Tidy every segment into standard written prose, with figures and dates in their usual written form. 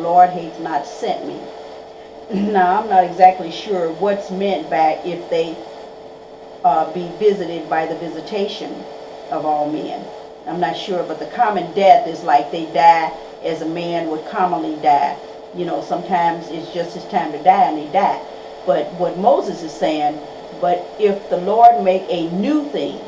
Lord hates not sent me. Now, I'm not exactly sure what's meant by if they be visited by the visitation of all men. I'm not sure, but the common death is like they die as a man would commonly die. You know, sometimes it's just his time to die and they die. But what Moses is saying, but if the Lord make a new thing,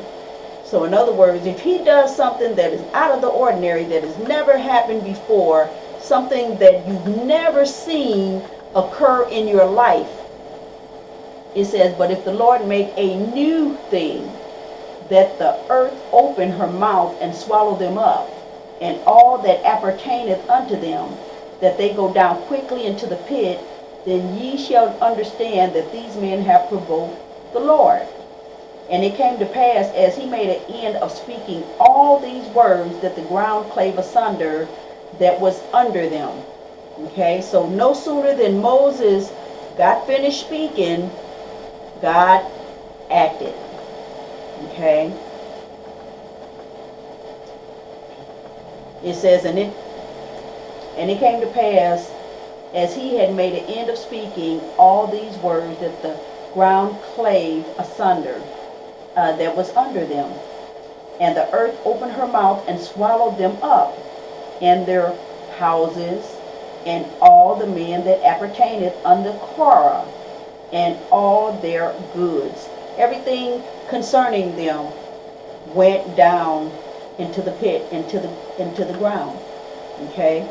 so in other words, if he does something that is out of the ordinary, that has never happened before, something that you've never seen occur in your life, it says, but if the Lord make a new thing, that the earth open her mouth and swallow them up, and all that appertaineth unto them, that they go down quickly into the pit, then ye shall understand that these men have provoked the Lord. And it came to pass, as he made an end of speaking all these words, that the ground clave asunder that was under them. Okay, so no sooner than Moses got finished speaking, God acted. Okay. It says, and it came to pass, as he had made an end of speaking all these words, that the ground clave asunder that was under them, and the earth opened her mouth and swallowed them up, and their houses, and all the men that appertaineth unto Korah, and all their goods. Everything concerning them went down into the pit, into the ground. Okay.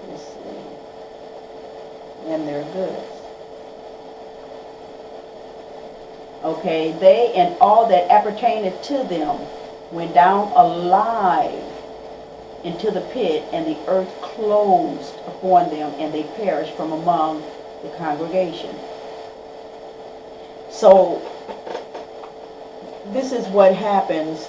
Let's see. And their goods. Okay, they and all that appertaineth to them went down alive into the pit, and the earth closed upon them, and they perished from among the congregation. So this is what happens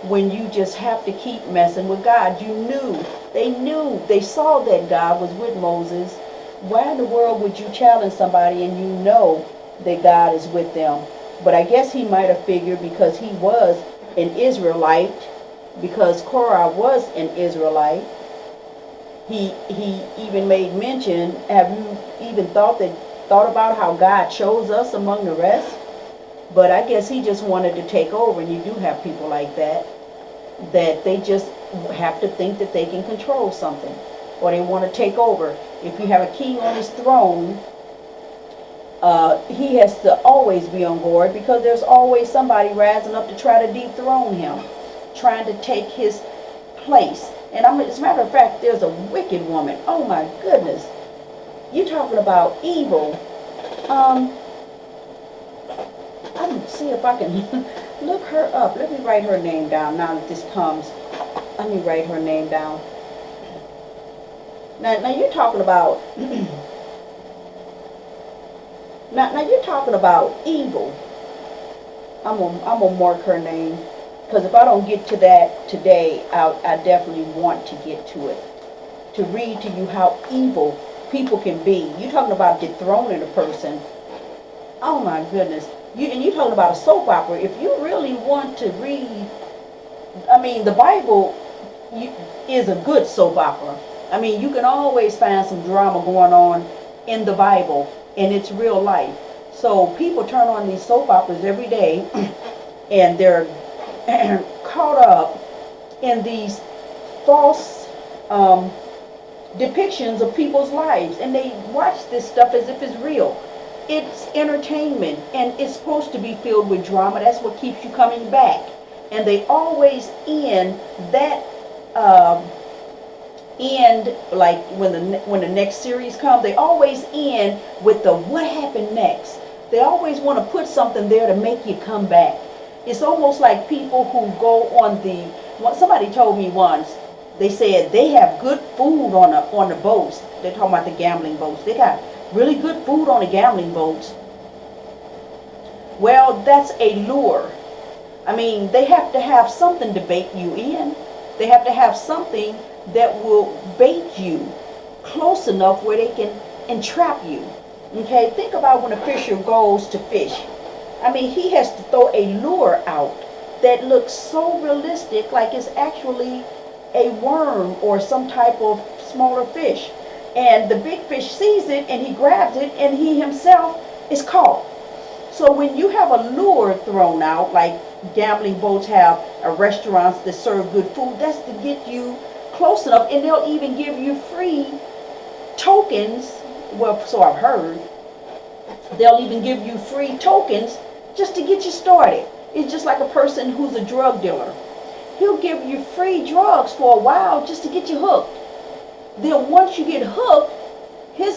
when you just have to keep messing with God. They saw that God was with Moses. Why in the world would you challenge somebody and you know that God is with them? But I guess he might have figured, because he was an Israelite, because Korah was an Israelite. He even made mention, have you even thought about how God chose us among the rest? But I guess he just wanted to take over, and you do have people like that they just have to think that they can control something, or they want to take over. If you have a king on his throne, he has to always be on board, because there's always somebody rising up to try to dethrone him, trying to take his place. And as a matter of fact, there's a wicked woman. Oh my goodness. You talking about evil. I'm see if I can look her up. Let me write her name down now that this comes. Let me write her name down. Now you're talking about now you're talking about evil. I'm gonna mark her name, because if I don't get to that today, I definitely want to get to it, to read to you how evil people can be. You're talking about dethroning a person. Oh my goodness. You're talking about a soap opera. If you really want to read, I mean, the Bible is a good soap opera. I mean, you can always find some drama going on in the Bible, and it's real life. So people turn on these soap operas every day, and they're caught up in these false depictions of people's lives, and they watch this stuff as if it's real. It's entertainment, and it's supposed to be filled with drama. That's what keeps you coming back. And they always end that like when the next series comes, they always end with the what happened next. They always want to put something there to make you come back. It's almost like people who go on somebody told me once, they said they have good food on the boats. They're talking about the gambling boats. They got really good food on the gambling boats. Well, that's a lure. I mean, they have to have something to bait you in. They have to have something that will bait you close enough where they can entrap you. Okay, think about when a fisher goes to fish. I mean, he has to throw a lure out that looks so realistic, like it's actually a worm or some type of smaller fish. And the big fish sees it and he grabs it and he himself is caught. So when you have a lure thrown out, like gambling boats have restaurants that serve good food, that's to get you close enough, and they'll even give you free tokens. Well, so I've heard. They'll even give you free tokens just to get you started. It's just like a person who's a drug dealer. He'll give you free drugs for a while just to get you hooked. Then once you get hooked, his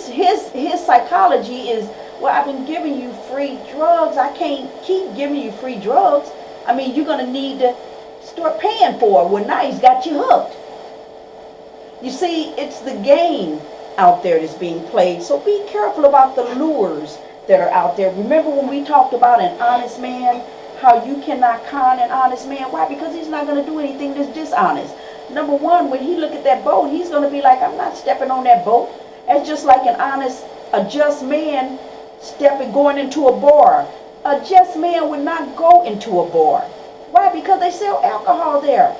psychology is, well, I've been giving you free drugs. I can't keep giving you free drugs. I mean, you're going to need to start paying for it. Well, now he's got you hooked. You see, it's the game out there that's being played. So be careful about the lures that are out there. Remember when we talked about an honest man, how you cannot con an honest man? Why? Because he's not going to do anything that's dishonest. Number one, when he look at that boat, he's going to be like, I'm not stepping on that boat. It's just like an honest, a just man going into a bar. A just man would not go into a bar. Why? Because they sell alcohol there.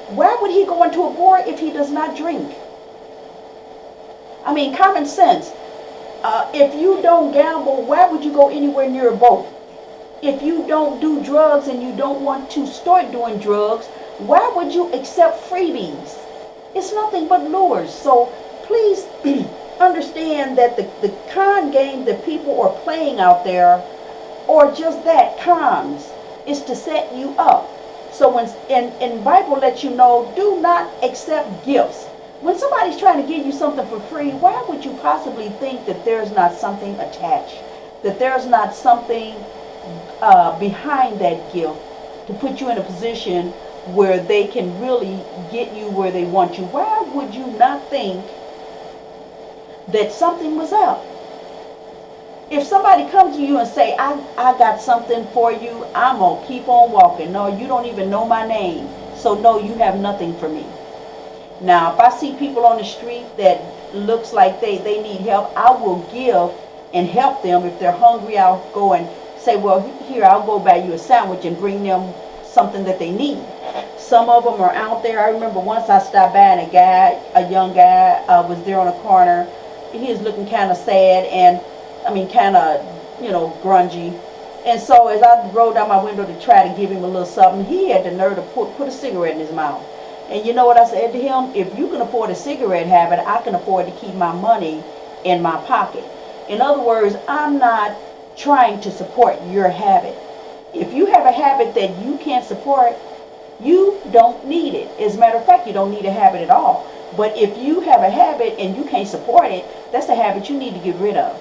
Why would he go into a bar if he does not drink? I mean, common sense. If you don't gamble, why would you go anywhere near a boat? If you don't do drugs and you don't want to start doing drugs, why would you accept freebies? It's nothing but lures. So please understand that the con game that people are playing out there, or just that, cons, is to set you up. So when and Bible lets you know, do not accept gifts. When somebody's trying to give you something for free, why would you possibly think that there's not something attached? That there's not something behind that gift to put you in a position where they can really get you where they want you? Why would you not think that something was up? If somebody comes to you and say, I got something for you, I'm going to keep on walking. No, you don't even know my name. So no, you have nothing for me. Now, if I see people on the street that looks like they need help, I will give and help them. If they're hungry, I'll go and say, well, here, I'll go buy you a sandwich and bring them something that they need. Some of them are out there. I remember once I stopped by and a young guy was there on a corner. He was looking kind of sad and, kind of, grungy. And so as I rolled down my window to try to give him a little something, he had the nerve to put a cigarette in his mouth. And you know what I said to him? If you can afford a cigarette habit, I can afford to keep my money in my pocket. In other words, I'm not trying to support your habit. If you have a habit that you can't support, you don't need it. As a matter of fact, you don't need a habit at all. But if you have a habit and you can't support it, that's a habit you need to get rid of.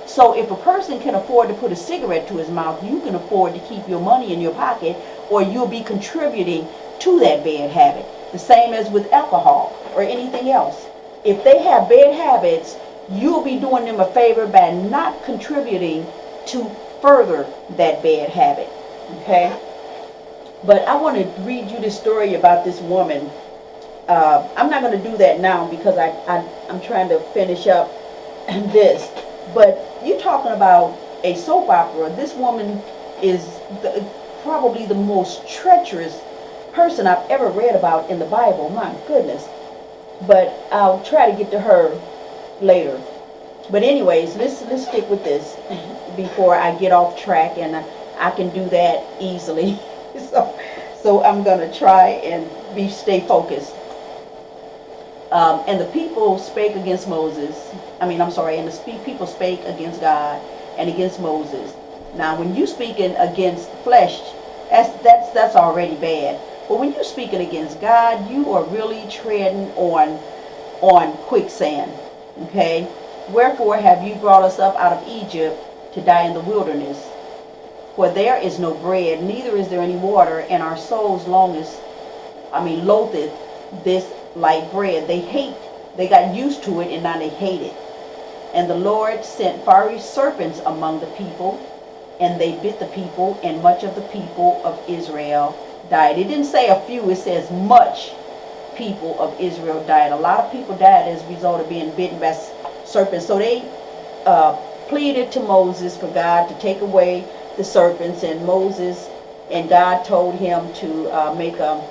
So if a person can afford to put a cigarette to his mouth, you can afford to keep your money in your pocket, or you'll be contributing to that bad habit. The same as with alcohol or anything else. If they have bad habits, you'll be doing them a favor by not contributing to further that bad habit. Okay? But I want to read you this story about this woman. I'm not going to do that now because I'm trying to finish up this. But you're talking about a soap opera. This woman is probably the most treacherous person I've ever read about in the Bible. My goodness. But I'll try to get to her later. But anyways, let's stick with this before I get off track, and I can do that easily. So I'm going to try and stay focused. And the people spake against Moses. And the people spake against God and against Moses. Now, when you speaking against flesh, that's already bad. But when you're speaking against God, you are really treading on quicksand. Okay? Wherefore have you brought us up out of Egypt to die in the wilderness? For there is no bread, neither is there any water, and our souls loatheth this light bread. They got used to it, and now they hate it. And the Lord sent fiery serpents among the people, and they bit the people, and much of the people of Israel died. It didn't say a few, it says much people of Israel died. A lot of people died as a result of being bitten by serpents. So they pleaded to Moses for God to take away the serpents, and Moses and God told him to make a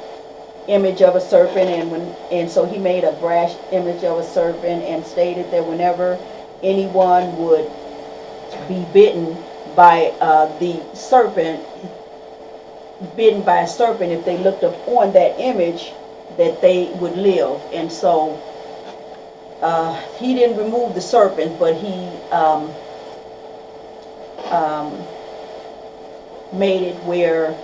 image of a serpent, and so he made a brass image of a serpent and stated that whenever anyone would be bitten by bitten by a serpent, if they looked up on that image, that they would live. And so he didn't remove the serpent, but he made it where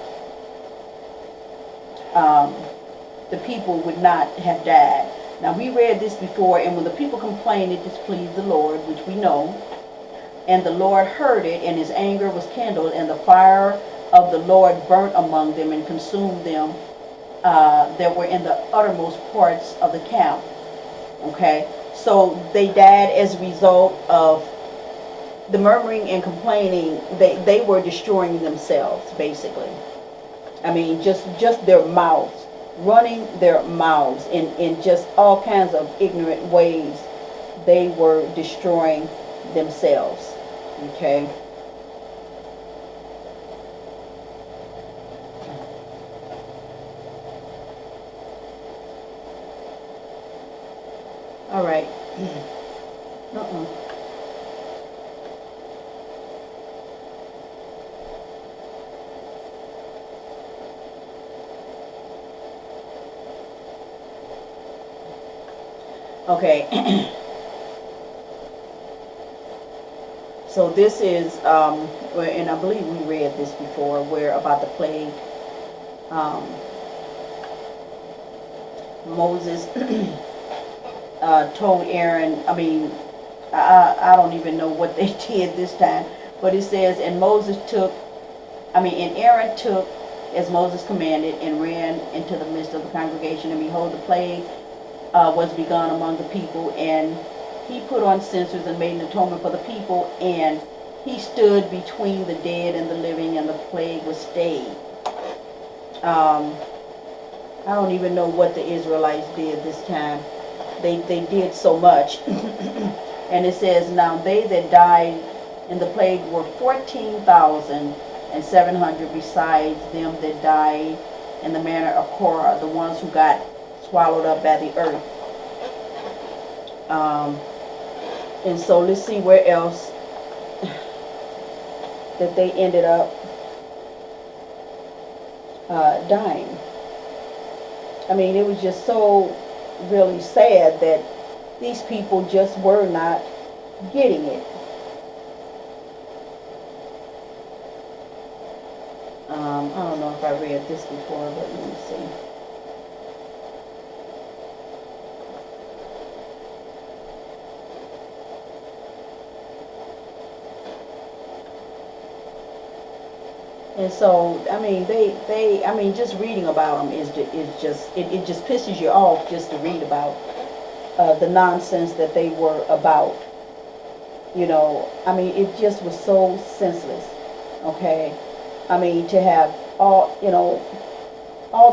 the people would not have died. Now, we read this before, and when the people complained, it displeased the Lord, which we know. And the Lord heard it, and his anger was kindled, and the fire of the Lord burnt among them and consumed them that were in the uttermost parts of the camp. Okay, so they died as a result of the murmuring and complaining. They were destroying themselves, basically. I mean, just their mouths, running their mouths in just all kinds of ignorant ways. They were destroying themselves. Okay. All right. Okay. So this is, and I believe we read this before, where about the plague. Moses told Aaron, I don't even know what they did this time, but it says, and Aaron took as Moses commanded and ran into the midst of the congregation, and behold, the plague was begun among the people, and he put on censers and made an atonement for the people, and he stood between the dead and the living, and the plague was stayed. I don't even know what the Israelites did this time. They did so much. And it says, now they that died in the plague were 14,700, besides them that died in the manner of Korah, the ones who got swallowed up by the earth. And so let's see where else that they ended up dying. I mean, it was just so really sad that these people just were not getting it. I don't know if I read this before, but let me see. And so, I mean, just reading about them it just pisses you off just to read about the nonsense that they were about. You know, I mean, it just was so senseless. Okay, I mean, to have all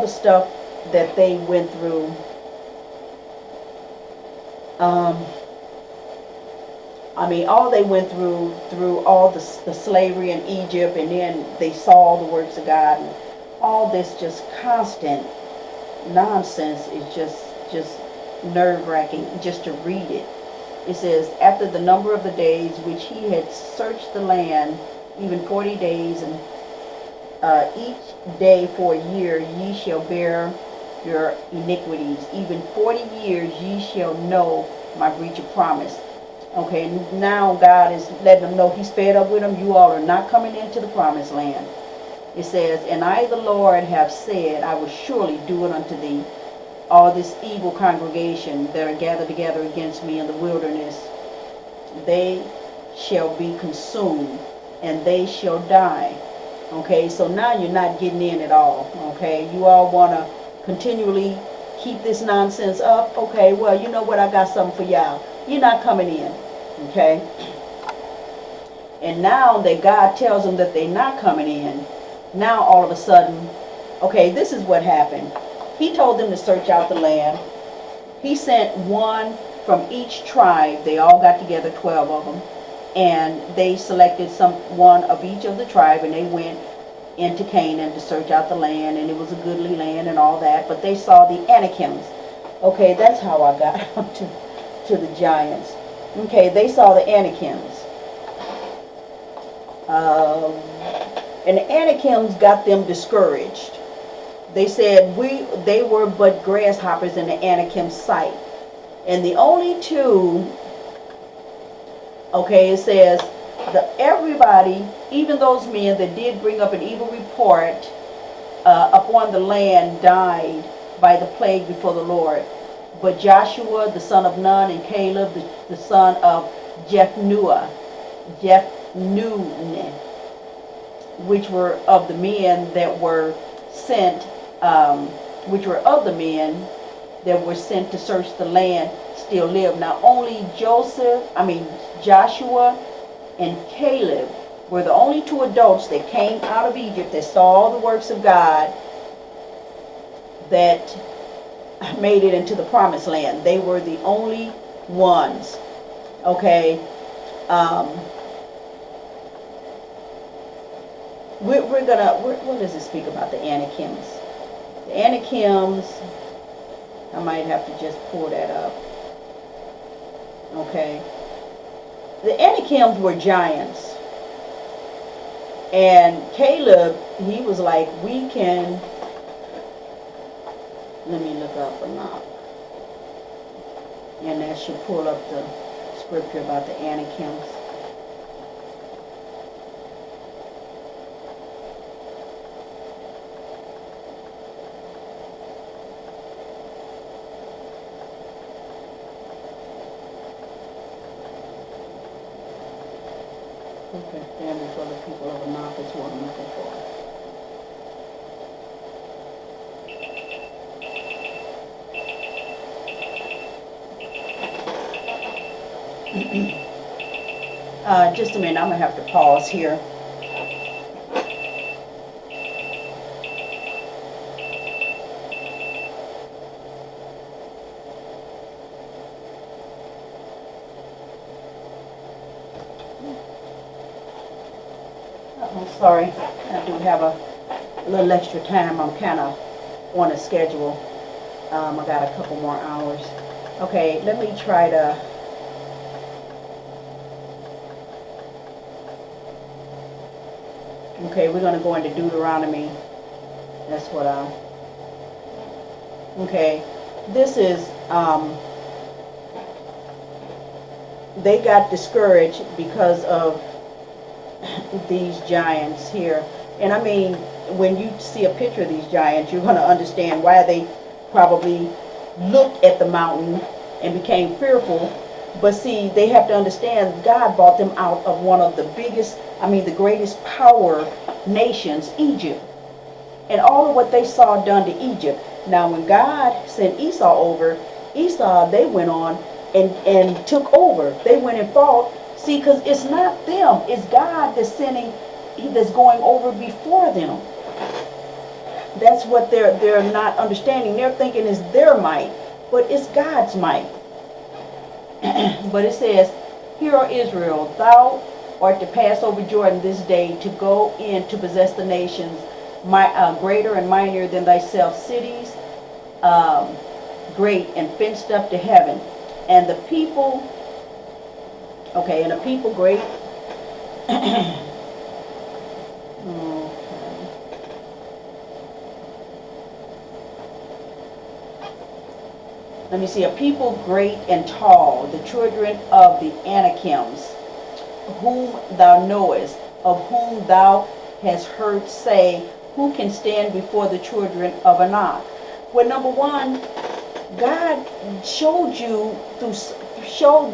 the stuff that they went through. All they went through all the slavery in Egypt, and then they saw the works of God, and all this just constant nonsense is just nerve-wracking just to read it. It says, after the number of the days which he had searched the land, even 40 days, and each day for a year, ye shall bear your iniquities. Even 40 years ye shall know my breach of promise. Okay, now God is letting them know he's fed up with them. You all are not coming into the promised land. It says, and I, the Lord, have said, I will surely do it unto thee. All this evil congregation that are gathered together against me in the wilderness, they shall be consumed, and they shall die. Okay, so now you're not getting in at all. Okay, you all want to continually keep this nonsense up. Okay, well, you know what? I got something for y'all. You're not coming in. Okay, and now that God tells them that they're not coming in, now all of a sudden, okay, this is what happened. He told them to search out the land. He sent one from each tribe. They all got together, 12 of them, and they selected one of each of the tribe, and they went into Canaan to search out the land, and it was a goodly land and all that. But they saw the Anakims. Okay, that's how I got to the giants. Okay, they saw the Anakims. And the Anakims got them discouraged. They said they were but grasshoppers in the Anakim's sight. And the only two, okay, it says that everybody, even those men that did bring up an evil report upon the land, died by the plague before the Lord. But Joshua, the son of Nun, and Caleb, the son of Jephunneh, which were of the men that were sent, to search the land, still live. Now only Joshua and Caleb were the only two adults that came out of Egypt that saw the works of God that made it into the promised land. They were the only ones. Okay. What does it speak about the Anakims? The Anakims, I might have to just pull that up. Okay. The Anakims were giants. And Caleb, he was like, let me look up Anak. And that should pull up the scripture about the Anakims. Who can stand before the people of Anak is what I'm looking for. Just a minute, I'm going to have to pause here. I'm sorry, I do have a little extra time. I'm kind of on a schedule. I got a couple more hours. Okay, let me try to... Okay, we're going to go into Deuteronomy. That's what okay, this is, they got discouraged because of these giants here. And I mean, when you see a picture of these giants, you're going to understand why they probably looked at the mountain and became fearful. But see, they have to understand God brought them out of one of the biggest, the greatest power nations, Egypt. And all of what they saw done to Egypt. Now, when God sent Esau over, they went on and took over. They went and fought. See, because it's not them. It's God that's going over before them. That's what they're not understanding. They're thinking it's their might, but it's God's might. But it says, "Hear, O Israel, thou art to pass over Jordan this day to go in to possess the nations, greater and mightier than thyself, cities great and fenced up to heaven, and the people." Okay, and a people great. Okay. Let me see. A people great and tall, the children of the Anakims, whom thou knowest, of whom thou hast heard say, who can stand before the children of Anak? Well, number one, God showed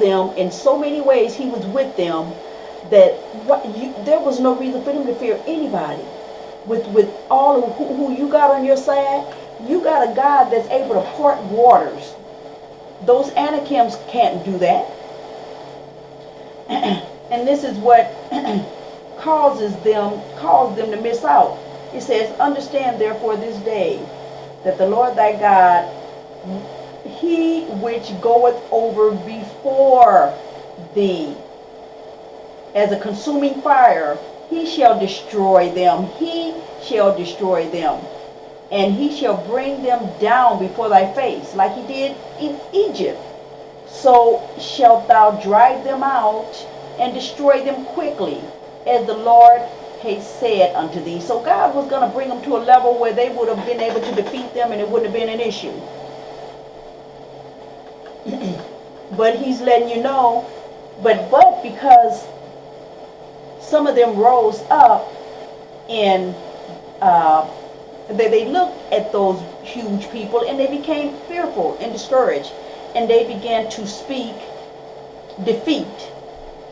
them in so many ways. He was with them that there was no reason for them to fear anybody. With all of who you got on your side, you got a God that's able to part waters. Those Anakims can't do that. And this is what caused them to miss out. It says, "Understand therefore this day that the Lord thy God, he which goeth over before thee as a consuming fire He shall destroy them. He shall destroy them. And he shall bring them down before thy face, like he did in Egypt. So shalt thou drive them out and destroy them quickly, as the Lord has said unto thee. So God was going to bring them to a level where they would have been able to defeat them and it wouldn't have been an issue. But he's letting you know, but because some of them rose up and they looked at those huge people and they became fearful and discouraged, and they began to speak defeat.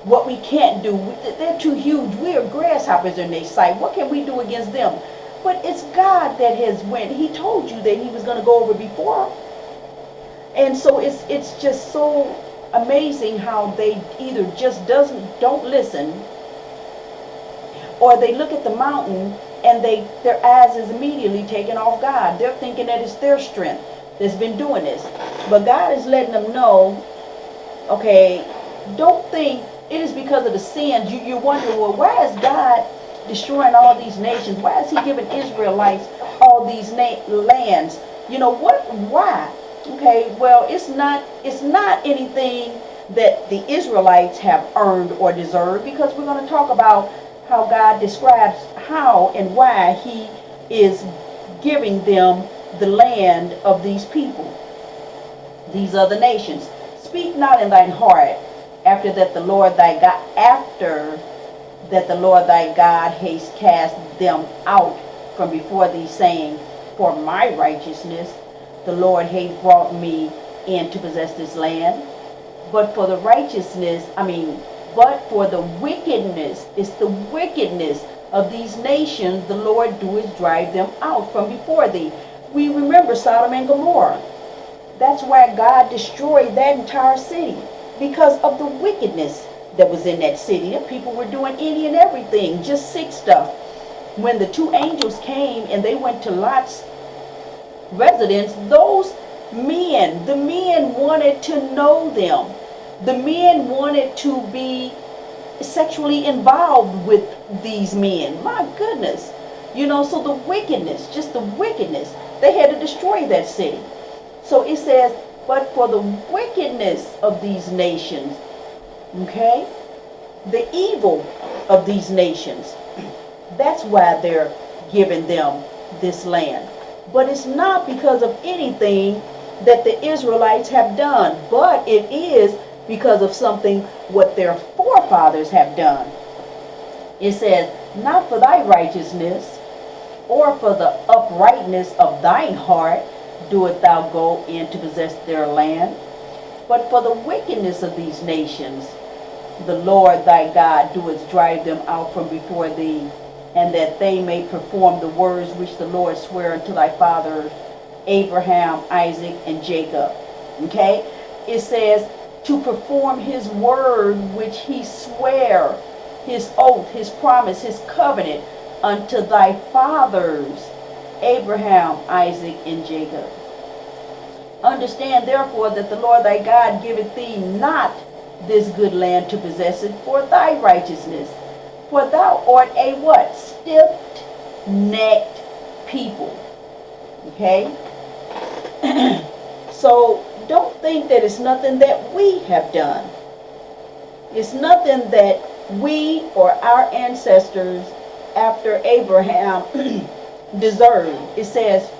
What we can't do, they're too huge. We are grasshoppers in their sight. What can we do against them? But it's God that has went. He told you that he was going to go over before them. And so it's just so amazing how they either just don't listen, or they look at the mountain and their eyes is immediately taken off God. They're thinking that it's their strength that's been doing this. But God is letting them know, okay, don't think it is because of the sins. You're wondering, well, why is God destroying all these nations? Why is he giving Israelites all these lands? You know what? Why? Okay, well, it's not anything that the Israelites have earned or deserved, because we're going to talk about how God describes how and why he is giving them the land of these people, these other nations. Speak not in thine heart after that the Lord thy God hath cast them out from before thee, saying, for my righteousness the Lord hath brought me in to possess this land. But for the wickedness, it's the wickedness of these nations the Lord doeth drive them out from before thee. We remember Sodom and Gomorrah. That's why God destroyed that entire city, because of the wickedness that was in that city. The people were doing any and everything, just sick stuff. When the two angels came and they went to Lot's residence, the men wanted to know them. The men wanted to be sexually involved with these men. My goodness. So the wickedness, just the wickedness, they had to destroy that city. So it says, but for the wickedness of these nations, okay, the evil of these nations, that's why they're giving them this land. But it's not because of anything that the Israelites have done, but it is because of something what their forefathers have done. It says, not for thy righteousness or for the uprightness of thine heart doest thou go in to possess their land, but for the wickedness of these nations the Lord thy God doeth drive them out from before thee, and that they may perform the words which the Lord sware unto thy fathers Abraham, Isaac, and Jacob. Okay? It says to perform his word which he sware, his oath, his promise, his covenant unto thy fathers Abraham, Isaac, and Jacob. Understand therefore that the Lord thy God giveth thee not this good land to possess it for thy righteousness, for thou art a what? Stiff-necked people. Okay? So don't think that it's nothing that we have done. It's nothing that we or our ancestors after Abraham deserved. It says,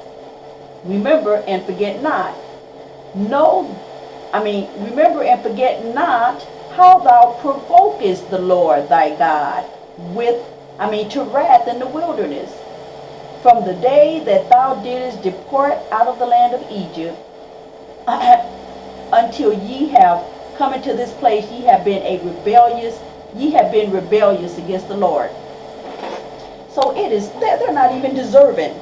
remember and forget not. Remember and forget not how thou provokest the Lord thy God to wrath in the wilderness, from the day that thou didst depart out of the land of Egypt, until ye have come into this place, ye have been rebellious against the Lord. So they're not even deserving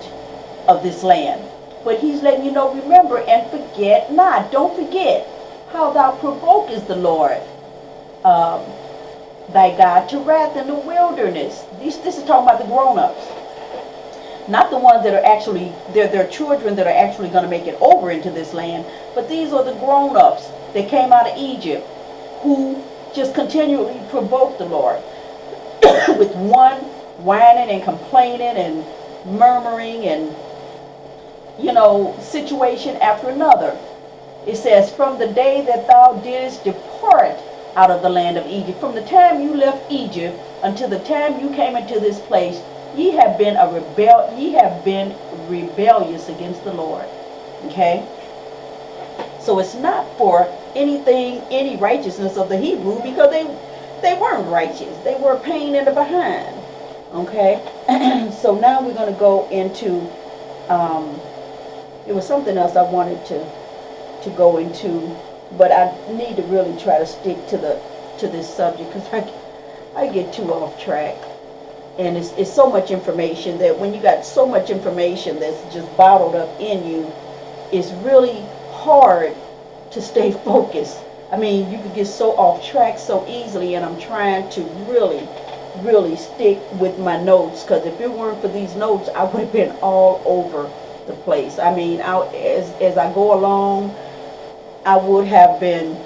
of this land. But he's letting you know, remember and forget not. Don't forget how thou provokest the Lord thy God to wrath in the wilderness. This is talking about the grown-ups. Not the ones that are actually, they're children that are actually going to make it over into this land. But these are the grown-ups that came out of Egypt, who just continually provoked the Lord. with one whining and complaining and murmuring and, situation after another. It says, from the day that thou didst depart out of the land of Egypt, from the time you left Egypt until the time you came into this place, ye have been rebellious against the Lord. Okay? So it's not for any righteousness of the Hebrew, because they weren't righteous. They were a pain in the behind. Okay? So now we're going to go into, it was something else I wanted to go into, but I need to really try to stick to this subject, because I get too off track. And it's so much information that when you got so much information that's just bottled up in you, it's really hard to stay focused. I mean, you could get so off track so easily, and I'm trying to really, really stick with my notes, because if it weren't for these notes, I would have been all over the place. I mean, as I go along, I would have been,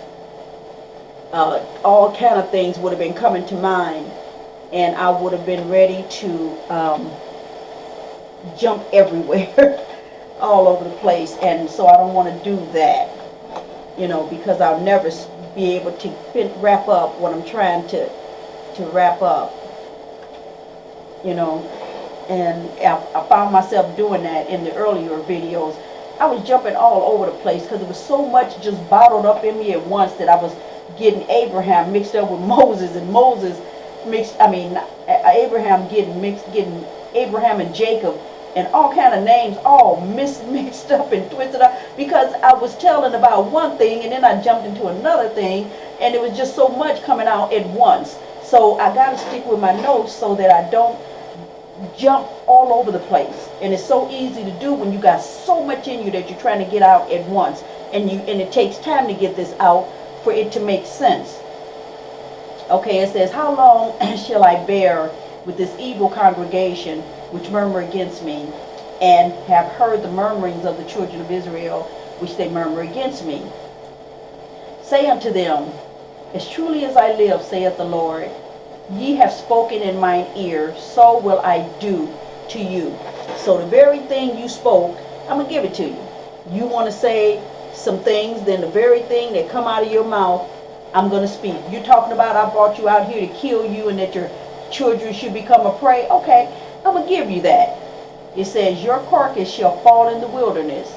all kind of things would have been coming to mind, and I would have been ready to jump everywhere, all over the place. And so I don't want to do that, because I'll never be able to wrap up what I'm trying to wrap up, and I found myself doing that in the earlier videos. I was jumping all over the place because there was so much just bottled up in me at once that I was getting Abraham mixed up with Moses, and Moses Abraham getting Abraham and Jacob, and all kind of names all mixed up and twisted up, because I was telling about one thing and then I jumped into another thing, and it was just so much coming out at once. So I got to stick with my notes so that I don't jump all over the place. And it's so easy to do when you got so much in you that you're trying to get out at once, and it takes time to get this out for it to make sense. Okay, it says, how long shall I bear with this evil congregation which murmur against me, and have heard the murmurings of the children of Israel which they murmur against me? Say unto them, as truly as I live, saith the Lord, ye have spoken in mine ear, so will I do to you. So the very thing you spoke, I'm going to give it to you. You want to say some things, then the very thing that come out of your mouth, I'm going to speak. You're talking about I brought you out here to kill you and that your children should become a prey. Okay, I'm going to give you that. It says, your carcass shall fall in the wilderness,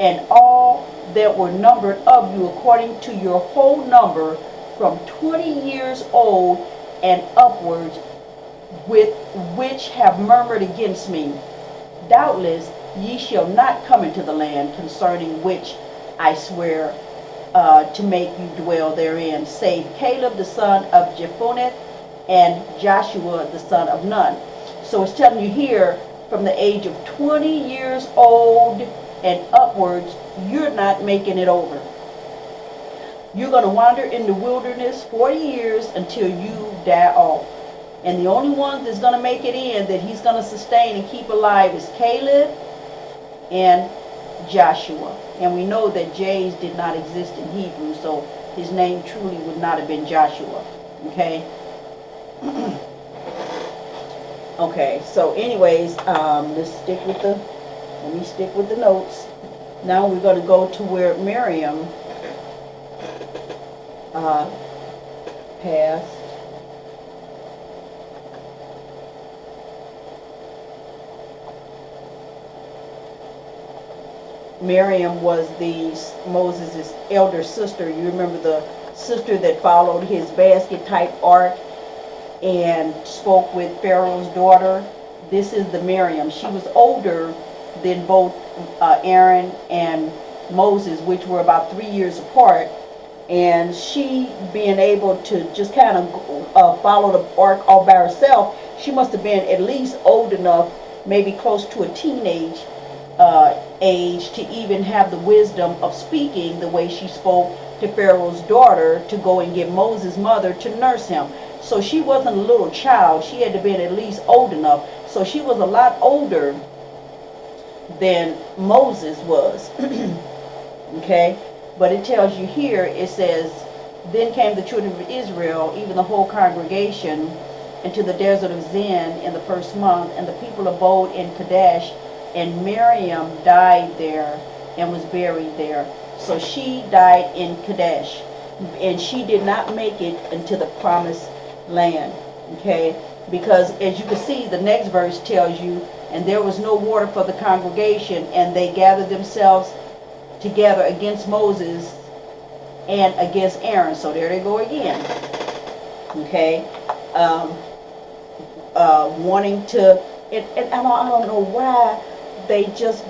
and all that were numbered of you according to your whole number, from 20 years old and upwards, with which have murmured against me. Doubtless ye shall not come into the land concerning which I swear to make you dwell therein, save Caleb the son of Jephunneh and Joshua the son of Nun. So it's telling you here, from the age of 20 years old and upwards, you're not making it over. You're going to wander in the wilderness 40 years until you die off. And the only one that's going to make it in, that he's going to sustain and keep alive, is Caleb and Joshua. And we know that J's did not exist in Hebrew, so his name truly would not have been Joshua. Okay? Okay, so anyways, let me stick with the notes. Now we're going to go to where Miriam passed. Miriam was Moses' elder sister. You remember the sister that followed his basket type ark and spoke with Pharaoh's daughter? This is the Miriam. She was older than both Aaron and Moses, which were about 3 years apart. And she, being able to just kind of follow the ark all by herself, she must have been at least old enough, maybe close to a teenage age, to even have the wisdom of speaking the way she spoke to Pharaoh's daughter, to go and get Moses' mother to nurse him. So she wasn't a little child. She had to be at least old enough. So she was a lot older than Moses was. Okay? But it tells you here, it says, then came the children of Israel, even the whole congregation, into the desert of Zin in the first month, and the people abode in Kadesh, and Miriam died there and was buried there. So she died in Kadesh, and she did not make it into the promised land. Okay, because as you can see, the next verse tells you, and there was no water for the congregation, and they gathered themselves together against Moses and against Aaron. So there they go again. Okay, wanting to, and I don't know why they just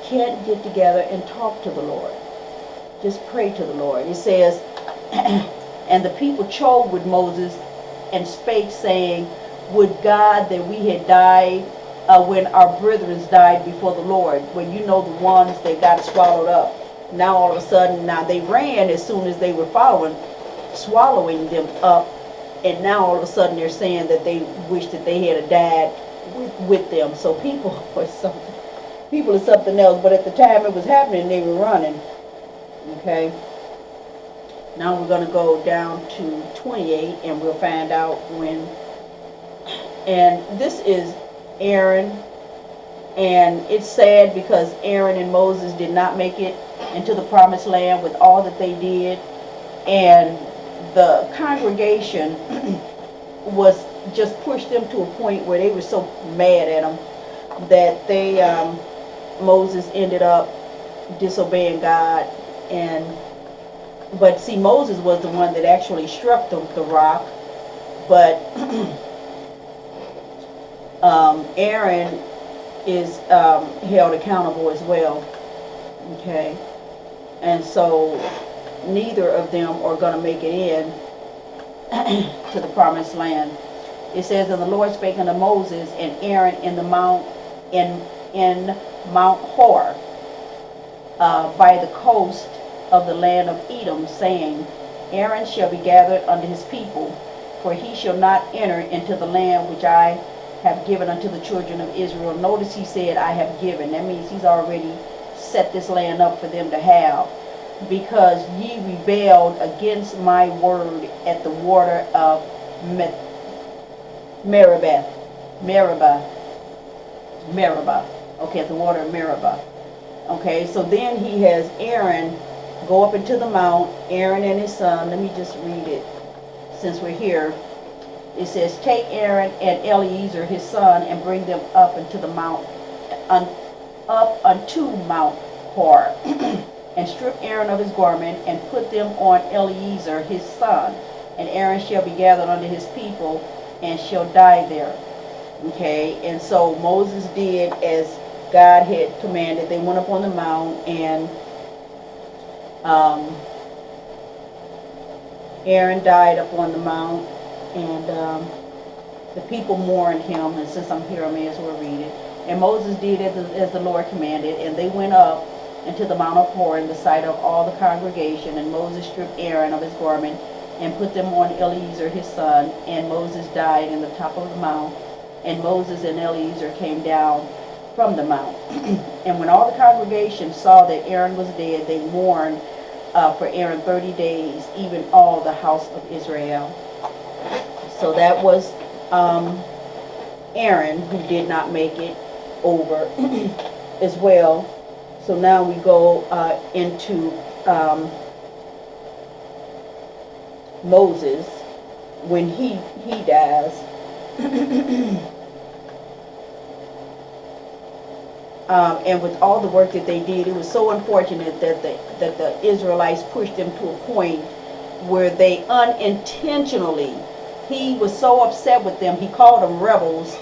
can't get together and talk to the Lord. Just pray to the Lord. It says, and the people chode with Moses and spake, saying, would God that we had died when our brethren died before the Lord. When you know, the ones that got swallowed up. Now all of a sudden, now they ran as soon as they were swallowing them up. And now all of a sudden they're saying that they wish that they had died with them. So people are something else. But at the time it was happening, they were running. Okay. Now we're going to go down to 28, and we'll find out when. And this is Aaron, and it's sad because Aaron and Moses did not make it into the promised land with all that they did, and the congregation was just pushed them to a point where they were so mad at them that they Moses ended up disobeying God. But see, Moses was the one that actually struck the rock, but Aaron is held accountable as well. Okay, and so neither of them are going to make it in to the promised land. It says, and the Lord spake unto Moses and Aaron in the mount in Mount Hor, by the coast of the land of Edom, saying, Aaron shall be gathered unto his people, for he shall not enter into the land which I have given unto the children of Israel. Notice he said, I have given. That means he's already set this land up for them to have. Because ye rebelled against my word at the water of Meribah. Okay, at the water of Meribah. Okay, so then he has Aaron go up into the mount, Aaron and his son. Let me just read it since we're here. It says, take Aaron and Eleazar his son, and bring them up into the mount, up unto Mount Hor, and strip Aaron of his garment, and put them on Eleazar his son. And Aaron shall be gathered unto his people, and shall die there. Okay, and so Moses did as God had commanded. They went up on the mount, and Aaron died up on the mount, and the people mourned him. And since I'm here, I may as well read it. And Moses did as the Lord commanded, and they went up into the Mount of Hor in the sight of all the congregation. And Moses stripped Aaron of his garment and put them on Eleazar his son. And Moses died in the top of the mount. And Moses and Eleazar came down from the mount. And when all the congregation saw that Aaron was dead, they mourned for Aaron 30 days, even all the house of Israel. So that was Aaron, who did not make it over as well. So now we go into Moses when he dies. And with all the work that they did, it was so unfortunate that the Israelites pushed them to a point where they unintentionally, he was so upset with them, he called them rebels,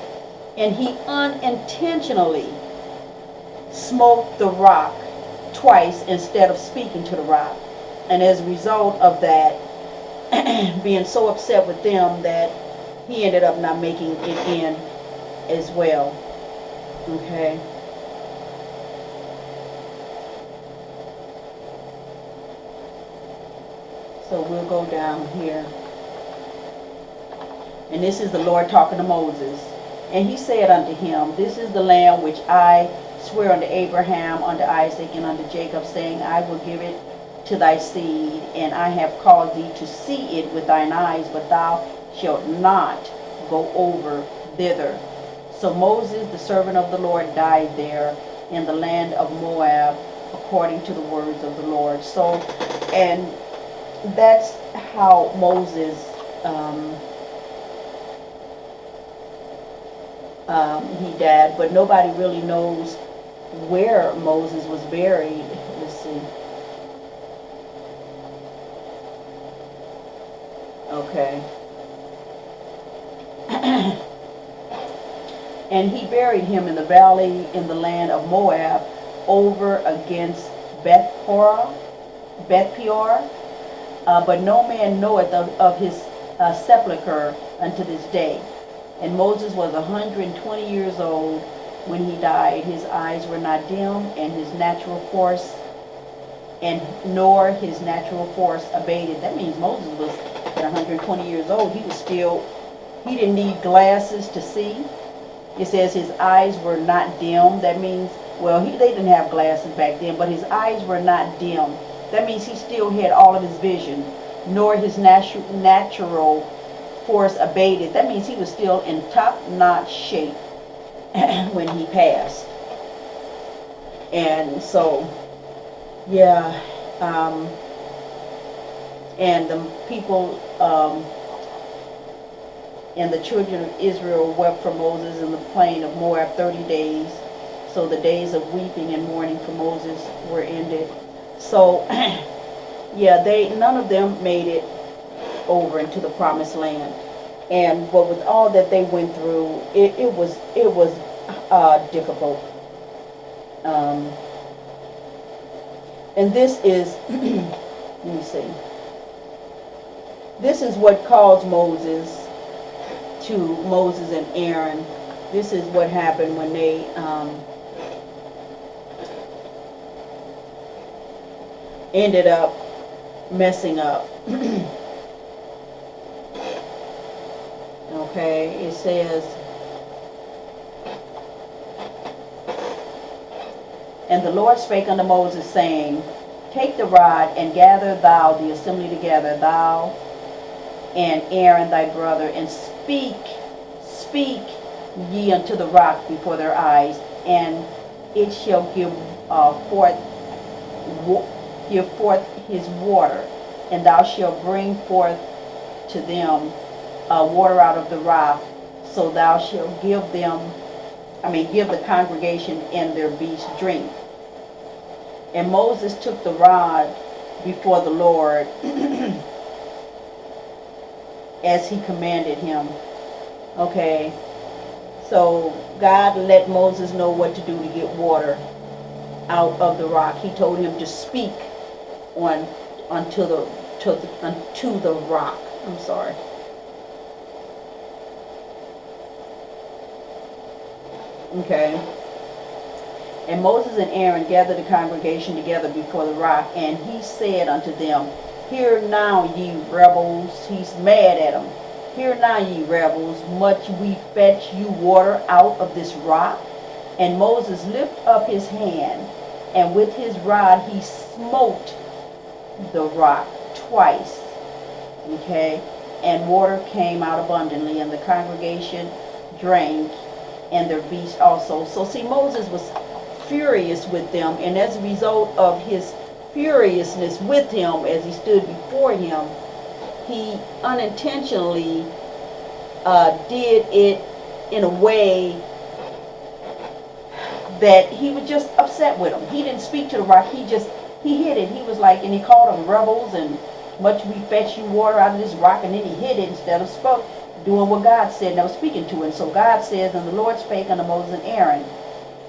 and he unintentionally smote the rock twice instead of speaking to the rock. And as a result of that, being so upset with them, that he ended up not making it in as well. Okay. So we'll go down here. And this is the Lord talking to Moses. And he said unto him, this is the land which I swear unto Abraham, unto Isaac, and unto Jacob, saying, I will give it to thy seed, and I have caused thee to see it with thine eyes, but thou shalt not go over thither. So Moses, the servant of the Lord, died there in the land of Moab, according to the words of the Lord. So, and that's how Moses he died, but nobody really knows where Moses was buried. Let's see. Okay. And he buried him in the valley in the land of Moab, over against Beth-peor. But no man knoweth of his sepulchre unto this day. And Moses was 120 years old when he died. His eyes were not dim, and his natural force, nor his natural force abated. That means Moses was at 120 years old. He didn't need glasses to see. It says his eyes were not dim. That means, well, they didn't have glasses back then, but his eyes were not dim. That means he still had all of his vision, nor his natural force abated. That means he was still in top-notch shape when he passed. And so, yeah, and the people and the children of Israel wept for Moses in the plain of Moab 30 days. So the days of weeping and mourning for Moses were ended. So, yeah, none of them made it over into the promised land. But with all that they went through, it was difficult. And this is, let me see. This is what caused Moses and Aaron. This is what happened when they ended up messing up. Okay, it says, and the Lord spake unto Moses, saying, take the rod and gather thou the assembly together, thou and Aaron thy brother, and speak ye unto the rock before their eyes, and it shall give forth his water, and thou shalt bring forth to them water out of the rock, so thou shalt give the congregation and their beasts drink. And Moses took the rod before the Lord as he commanded him. Okay, so God let Moses know what to do to get water out of the rock. He told him to speak unto the rock. I'm sorry. Okay. And Moses and Aaron gathered the congregation together before the rock, and he said unto them, hear now, ye rebels. He's mad at them. Hear now, ye rebels, much we fetch you water out of this rock. And Moses lifted up his hand, and with his rod he smote the rock twice. Okay, and water came out abundantly, and the congregation drank, and their beasts also. So see, Moses was furious with them, and as a result of his furiousness with him as he stood before him, he unintentionally did it in a way that he was just upset with him. He didn't speak to the rock. He hit it. He was like, and he called them rebels, and much we fetch you water out of this rock, and then he hit it instead of doing what God said, and I was speaking to him. So God says, and the Lord spake unto Moses and Aaron,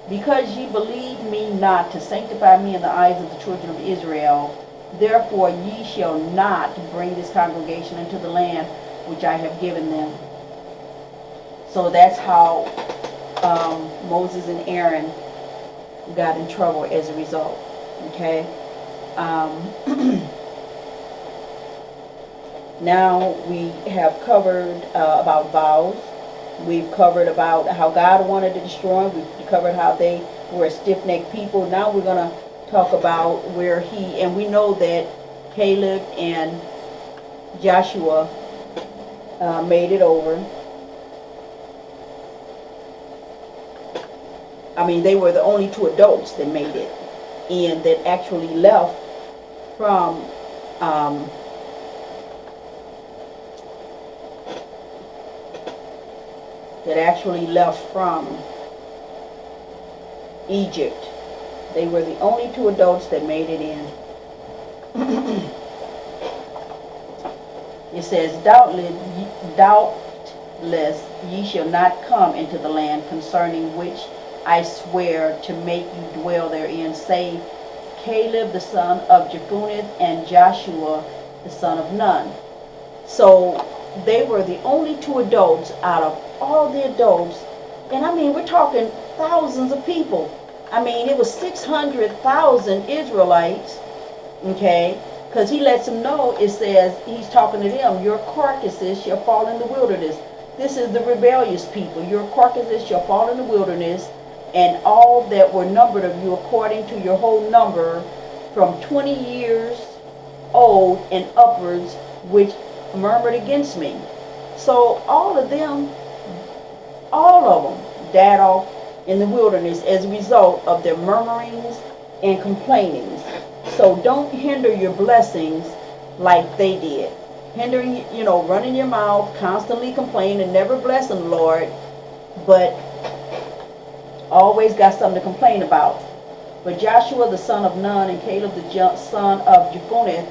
because ye believe me not to sanctify me in the eyes of the children of Israel, therefore ye shall not bring this congregation into the land which I have given them. So that's how Moses and Aaron got in trouble as a result. Okay. Now we have covered about vows. We've covered about how God wanted to destroy them. We've covered how they were a stiff-necked people. Now we're going to talk about where and we know that Caleb and Joshua made it over. I mean, they were the only two adults that made it, and that actually left from Egypt. They were the only two adults that made it in. It says, doubtless ye shall not come into the land concerning which I swear to make you dwell therein, save Caleb the son of Jephunneh and Joshua the son of Nun. So they were the only two adults out of all the adults. And I mean, we're talking thousands of people. I mean, it was 600,000 Israelites, okay? Because he lets them know, it says, he's talking to them, your carcasses shall fall in the wilderness. This is the rebellious people. Your carcasses shall fall in the wilderness, and all that were numbered of you according to your whole number, from 20 years old and upwards, which murmured against me. So all of them died off in the wilderness as a result of their murmurings and complainings. So don't hinder your blessings like they did. Hindering, running your mouth, constantly complaining, never blessing the Lord, but always got something to complain about. But Joshua the son of Nun and Caleb the son of Jephunneh,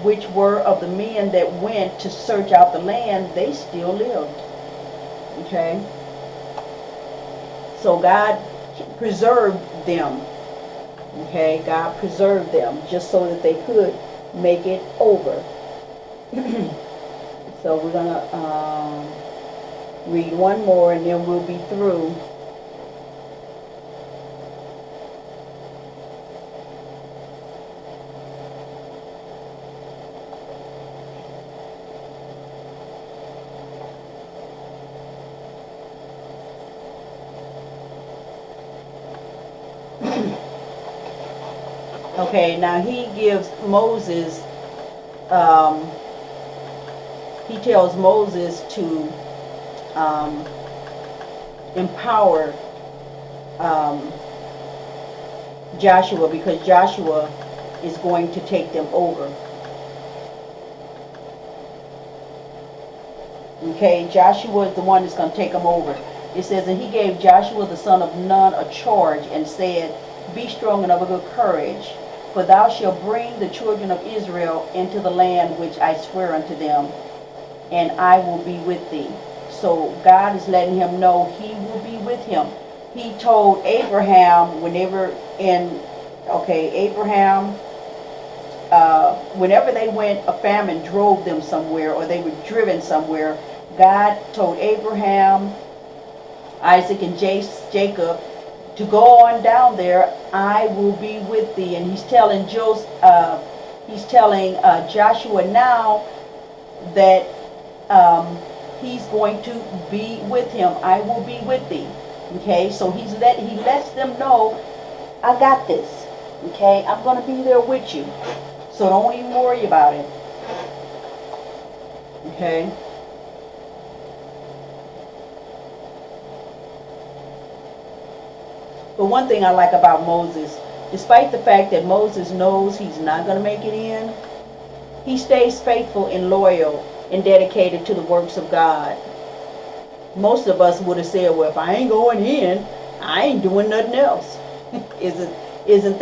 which were of the men that went to search out the land, they still lived. Okay? So God preserved them. Okay? God preserved them just so that they could make it over. So we're going to read one more and then we'll be through. Okay, now he gives Moses, he tells Moses to empower Joshua, because Joshua is going to take them over. Okay, Joshua is the one that's going to take them over. It says, and he gave Joshua the son of Nun a charge and said, be strong and of a good courage, for thou shalt bring the children of Israel into the land which I swear unto them, and I will be with thee. So God is letting him know he will be with him. He told Abraham whenever they went, a famine drove them somewhere, or they were driven somewhere, God told Abraham, Isaac, and Jacob to go on down there. I will be with thee. And he's telling Joshua now that he's going to be with him. I will be with thee. Okay, so he lets them know, I got this. Okay, I'm going to be there with you. So don't even worry about it. Okay. But one thing I like about Moses, despite the fact that Moses knows he's not going to make it in, he stays faithful and loyal and dedicated to the works of God. Most of us would have said, well, if I ain't going in, I ain't doing nothing else. Isn't that